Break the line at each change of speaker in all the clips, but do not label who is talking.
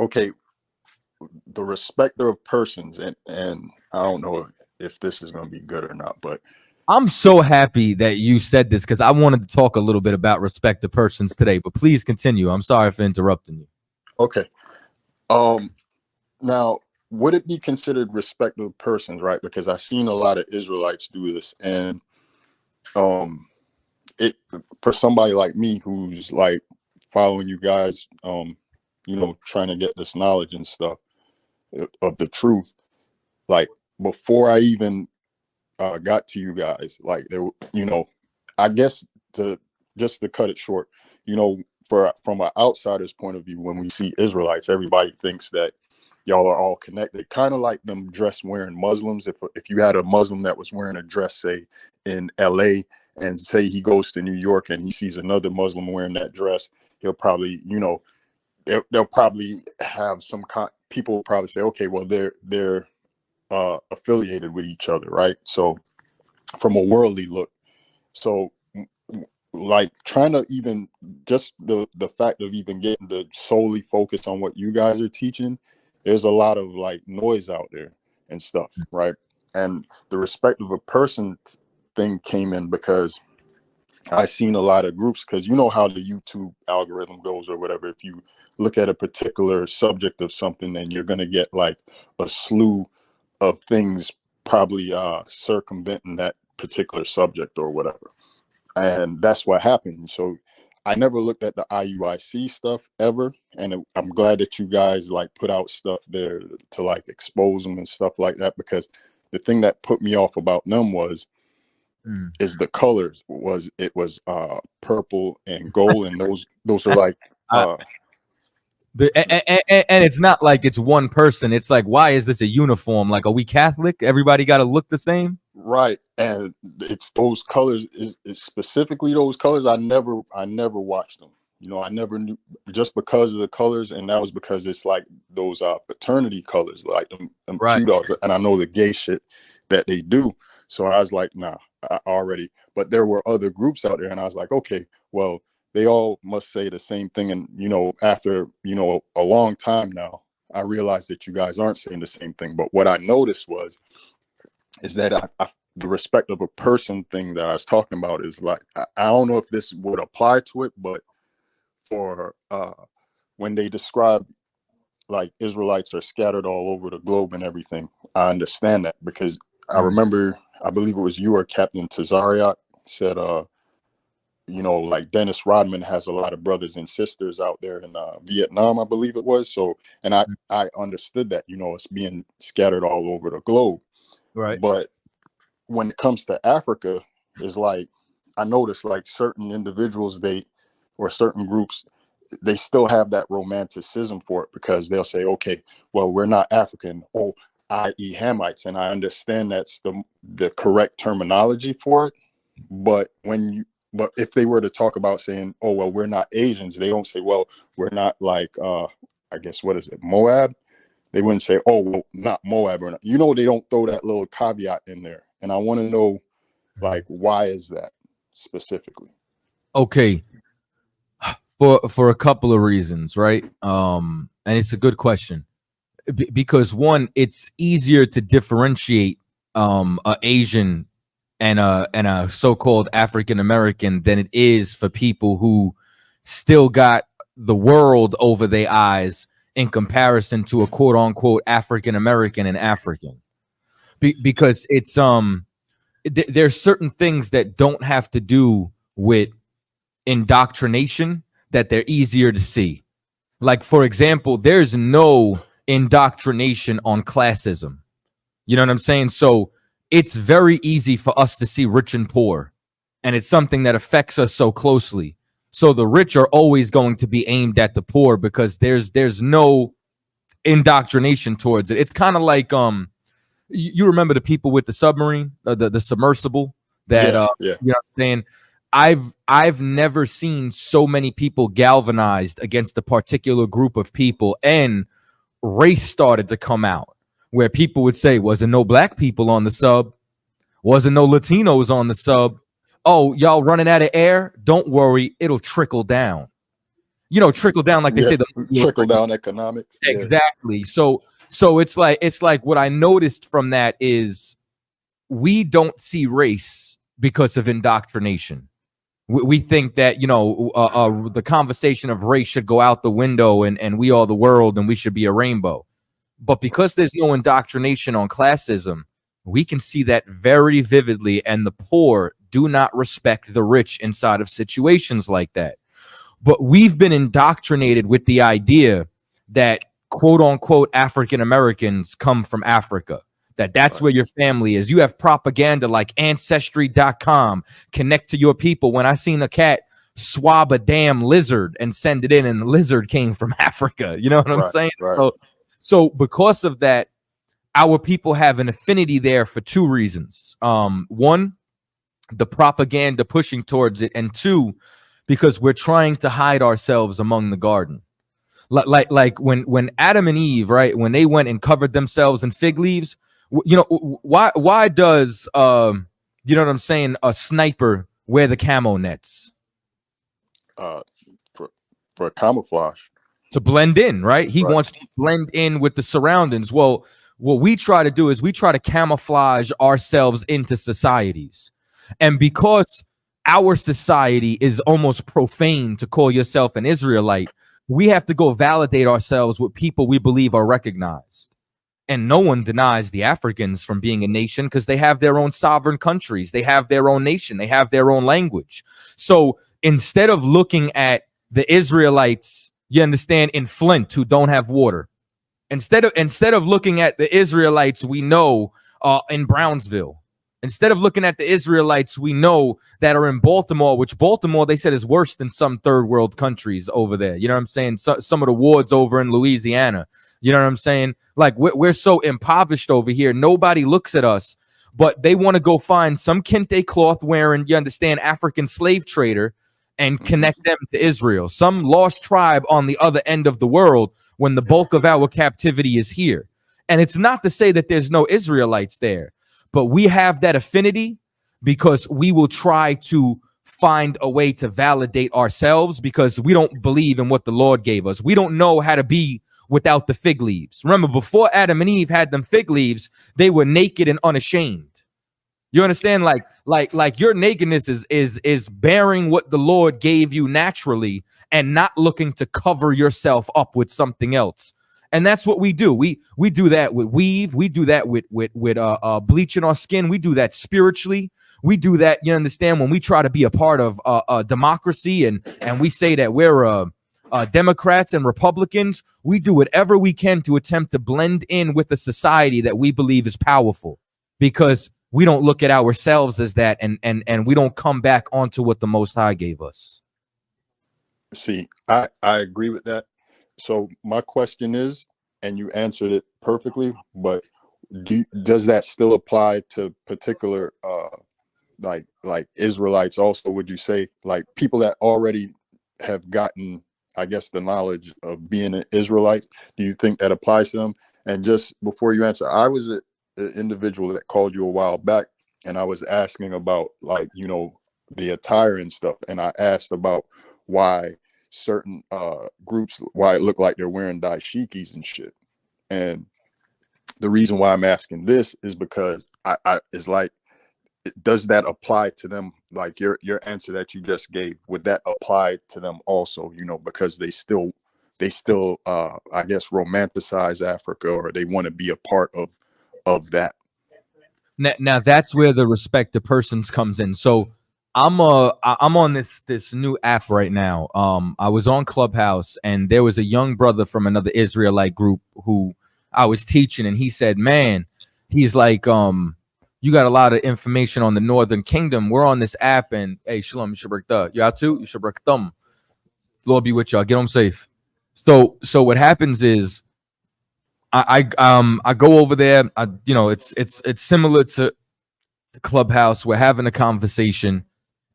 Okay, the respecter of persons, and I don't know if this is going to be good or not, but
I'm so happy that you said this because I wanted to talk a little bit about respect of persons today, but please continue. I'm sorry for interrupting you.
Okay. Now, would it be considered respect of persons, right? Because I've seen a lot of Israelites do this, and it for somebody like me who's like following you guys, you know, trying to get this knowledge and stuff of the truth, like before I even got to you guys, like there, you know, I guess to just to cut it short, you know, from an outsider's point of view, when we see Israelites, everybody thinks that y'all are all connected, kind of like them dress wearing Muslims. If you had a Muslim that was wearing a dress, say in LA, and say he goes to New York and he sees another Muslim wearing that dress, he'll probably, you know, they'll probably have some people will probably say, okay, well they're affiliated with each other, right? So from a worldly look, so like trying to even just the fact of even getting to solely focus on what you guys are teaching, there's a lot of like noise out there and stuff, right? And the respect of a person thing came in because I seen a lot of groups, because you know how the YouTube algorithm goes or whatever. If you look at a particular subject of something, then you're going to get like a slew of things probably circumventing that particular subject or whatever. And that's what happened. So I never looked at the IUIC stuff ever, and I'm glad that you guys like put out stuff there to like expose them and stuff like that, because the thing that put me off about them was is the colors. It was purple and gold, and those are like
and it's not like it's one person. It's like, why is this a uniform? Like, are we Catholic? Everybody got to look the same,
right? And it's those colors, is specifically those colors. I never watched them. You know, I never knew, just because of the colors, and that was because it's like those fraternity colors, like them
right?
Q dogs, and I know the gay shit that they do. So I was like, nah, already. But there were other groups out there, and I was like, okay, well, they all must say the same thing. And, you know, after, you know, a long time now, I realized that you guys aren't saying the same thing. But what I noticed is that the respect of a person thing that I was talking about is like, I don't know if this would apply to it, but for when they describe like Israelites are scattered all over the globe and everything, I understand that, because I remember, I believe it was you or Captain Tazariak said, you know, like Dennis Rodman has a lot of brothers and sisters out there in Vietnam, I believe it was. So, and I understood that, you know, it's being scattered all over the globe.
Right.
But when it comes to Africa, it's like, I noticed like certain individuals, or certain groups, they still have that romanticism for it, because they'll say, okay, well, we're not African, i.e. Hamites. And I understand that's the correct terminology for it. But if they were to talk about saying, oh, well, we're not Asians, they don't say, well, we're not like, I guess, what is it, Moab? They wouldn't say, oh, well, not Moab or not. You know, they don't throw that little caveat in there. And I want to know, like, why is that specifically?
Okay. For a couple of reasons, right? And it's a good question. Because one, it's easier to differentiate a Asian and a so-called African American than it is for people who still got the world over their eyes in comparison to a quote unquote African American and African. Because it's there's certain things that don't have to do with indoctrination that they're easier to see. Like, for example, there's no indoctrination on classism. You know what I'm saying? So it's very easy for us to see rich and poor, and it's something that affects us so closely. So the rich are always going to be aimed at the poor because there's no indoctrination towards it. It's kind of like you remember the people with the submarine, the submersible that
yeah.
You know what I'm saying? I've never seen so many people galvanized against a particular group of people, and race started to come out where people would say, wasn't no black people on the sub, wasn't no Latinos on the sub. Oh, y'all running out of air? Don't worry, it'll trickle down. you know, trickle down, like they say, the
trickle down economics.
Exactly. So it's like what I noticed from that is we don't see race because of indoctrination. We think that, you know, the conversation of race should go out the window and we are the world and we should be a rainbow. But because there's no indoctrination on classism, we can see that very vividly, and the poor do not respect the rich inside of situations like that. But we've been indoctrinated with the idea that quote unquote African Americans come from Africa, that's where your family is. You have propaganda like ancestry.com, connect to your people. When I seen a cat swab a damn lizard and send it in, and the lizard came from Africa, you know what I'm saying? So because of that, our people have an affinity there for two reasons. One, the propaganda pushing towards it, and two, because we're trying to hide ourselves among the garden. Like when Adam and Eve, right, when they went and covered themselves in fig leaves, you know, why does you know what I'm saying, a sniper wear the camo nets?
For camouflage,
to blend in, right? He wants to blend in with the surroundings. Well, what we try to do is we try to camouflage ourselves into societies. And because our society is almost profane to call yourself an Israelite, we have to go validate ourselves with people we believe are recognized. And no one denies the Africans from being a nation because they have their own sovereign countries. They have their own nation. They have their own language. So instead of looking at the Israelites, you understand, in Flint who don't have water, instead of looking at the Israelites we know in Brownsville, instead of looking at the Israelites we know that are in Baltimore, which Baltimore, they said, is worse than some third world countries over there. You know what I'm saying? Some of the wards over in Louisiana. You know what I'm saying? Like, we're so impoverished over here. Nobody looks at us, but they want to go find some kente cloth wearing, you understand, African slave trader and connect them to Israel, some lost tribe on the other end of the world, when the bulk of our captivity is here. And it's not to say that there's no Israelites there, but we have that affinity because we will try to find a way to validate ourselves, because we don't believe in what the Lord gave us. We don't know how to be without the fig leaves. Remember, before Adam and Eve had them fig leaves, they were naked and unashamed. You understand? Like your nakedness is bearing what the Lord gave you naturally and not looking to cover yourself up with something else. And that's what we do. We do that with weave. We do that with bleaching our skin. We do that spiritually. We do that, you understand, when we try to be a part of democracy and we say that we're Democrats and Republicans. We do whatever we can to attempt to blend in with a society that we believe is powerful, because we don't look at ourselves as that, and we don't come back onto what the Most High gave us.
See, I agree with that. So my question is, and you answered it perfectly, but does that still apply to particular like Israelites also? Would you say, like, people that already have gotten, I guess, the knowledge of being an Israelite, do you think that applies to them? And just before you answer, I was an individual that called you a while back, and I was asking about, like, you know, the attire and stuff, and I asked about why certain groups, why it looked like they're wearing dashikis and shit. And the reason why I'm asking this is because I is like, does that apply to them? Like your answer that you just gave, would that apply to them also? You know, because they still I guess romanticize Africa, or they want to be a part of that.
Now that's where the respect to persons comes in. So I'm on this new app right now. I was on Clubhouse, and there was a young brother from another Israelite group who I was teaching, and he said, man, he's like, you got a lot of information on the Northern Kingdom. We're on this app, and hey, Shalom, Yishup, you out too? Yishup, Lord be with y'all. Get home safe. So what happens is I go over there. You know, it's similar to the Clubhouse. We're having a conversation,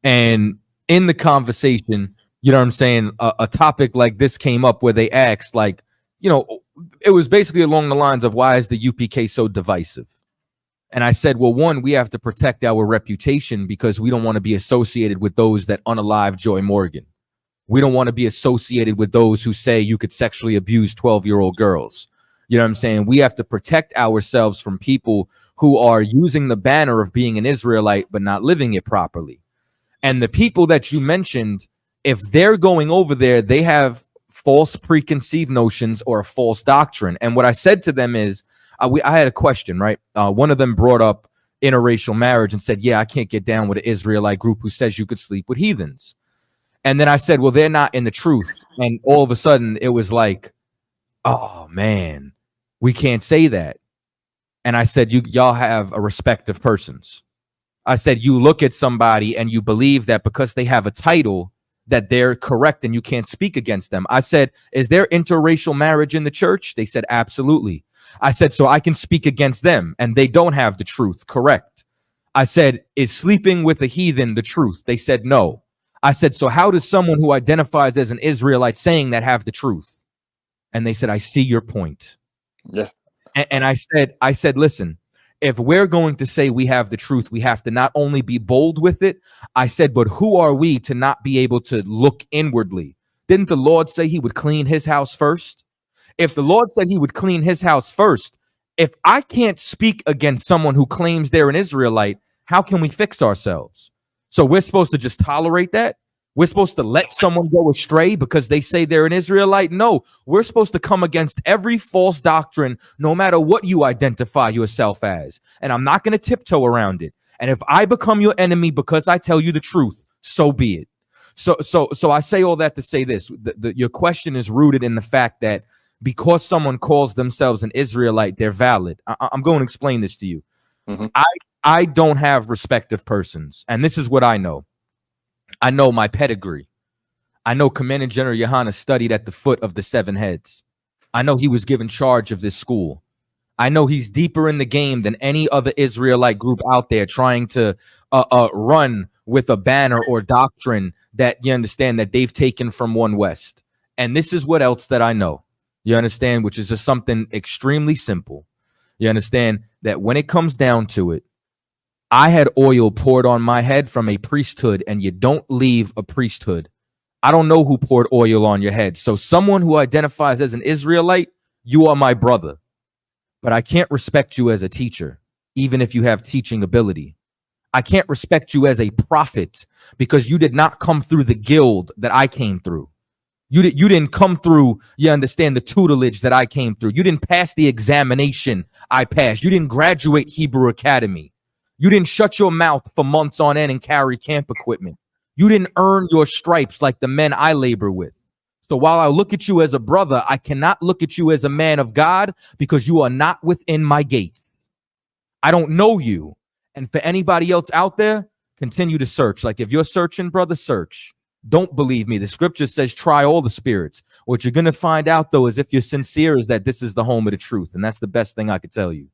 and in the conversation, you know what I'm saying, a topic like this came up where they asked, like, you know, it was basically along the lines of, why is the UPK so divisive? And I said, well, one, we have to protect our reputation because we don't want to be associated with those that unalive Joy Morgan. We don't want to be associated with those who say you could sexually abuse 12-year-old girls. You know what I'm saying? We have to protect ourselves from people who are using the banner of being an Israelite but not living it properly. And the people that you mentioned, if they're going over there, they have false preconceived notions or a false doctrine. And what I said to them is, I had a question, right? One of them brought up interracial marriage and said, yeah, I can't get down with an Israelite group who says you could sleep with heathens. And then I said, well, they're not in the truth. And all of a sudden it was like, oh man, we can't say that. And I said, y'all have a respect of persons. I said, you look at somebody and you believe that because they have a title that they're correct and you can't speak against them. I said, is there interracial marriage in the church? They said, absolutely. I said, so I can speak against them and they don't have the truth. Correct. I said, is sleeping with a heathen the truth? They said, no. I said, so how does someone who identifies as an Israelite saying that have the truth? And they said, I see your point.
Yeah.
And I said, listen, if we're going to say we have the truth, we have to not only be bold with it. I said, but who are we to not be able to look inwardly? Didn't the Lord say he would clean his house first? If the Lord said he would clean his house first, if I can't speak against someone who claims they're an Israelite, how can we fix ourselves? So we're supposed to just tolerate that? We're supposed to let someone go astray because they say they're an Israelite? No, we're supposed to come against every false doctrine, no matter what you identify yourself as. And I'm not going to tiptoe around it. And if I become your enemy because I tell you the truth, so be it. So I say all that to say this. Your question is rooted in the fact that because someone calls themselves an Israelite, they're valid. I'm going to explain this to you. Mm-hmm. I don't have respect of persons. And this is what I know. I know my pedigree. I know Commandant General YAHANNA studied at the foot of the 7 heads. I know he was given charge of this school. I know he's deeper in the game than any other Israelite group out there trying to run with a banner or doctrine that you understand that they've taken from One West. And this is what else that I know. You understand? Which is just something extremely simple. You understand that when it comes down to it, I had oil poured on my head from a priesthood, and you don't leave a priesthood. I don't know who poured oil on your head. So someone who identifies as an Israelite, you are my brother. But I can't respect you as a teacher, even if you have teaching ability. I can't respect you as a prophet because you did not come through the guild that I came through. You didn't come through, you understand, the tutelage that I came through. You didn't pass the examination I passed. You didn't graduate Hebrew Academy. You didn't shut your mouth for months on end and carry camp equipment. You didn't earn your stripes like the men I labor with. So while I look at you as a brother, I cannot look at you as a man of God because you are not within my gate. I don't know you. And for anybody else out there, continue to search. Like if you're searching, brother, search. Don't believe me. The scripture says try all the spirits. What you're going to find out, though, is if you're sincere, is that this is the home of the truth. And that's the best thing I could tell you.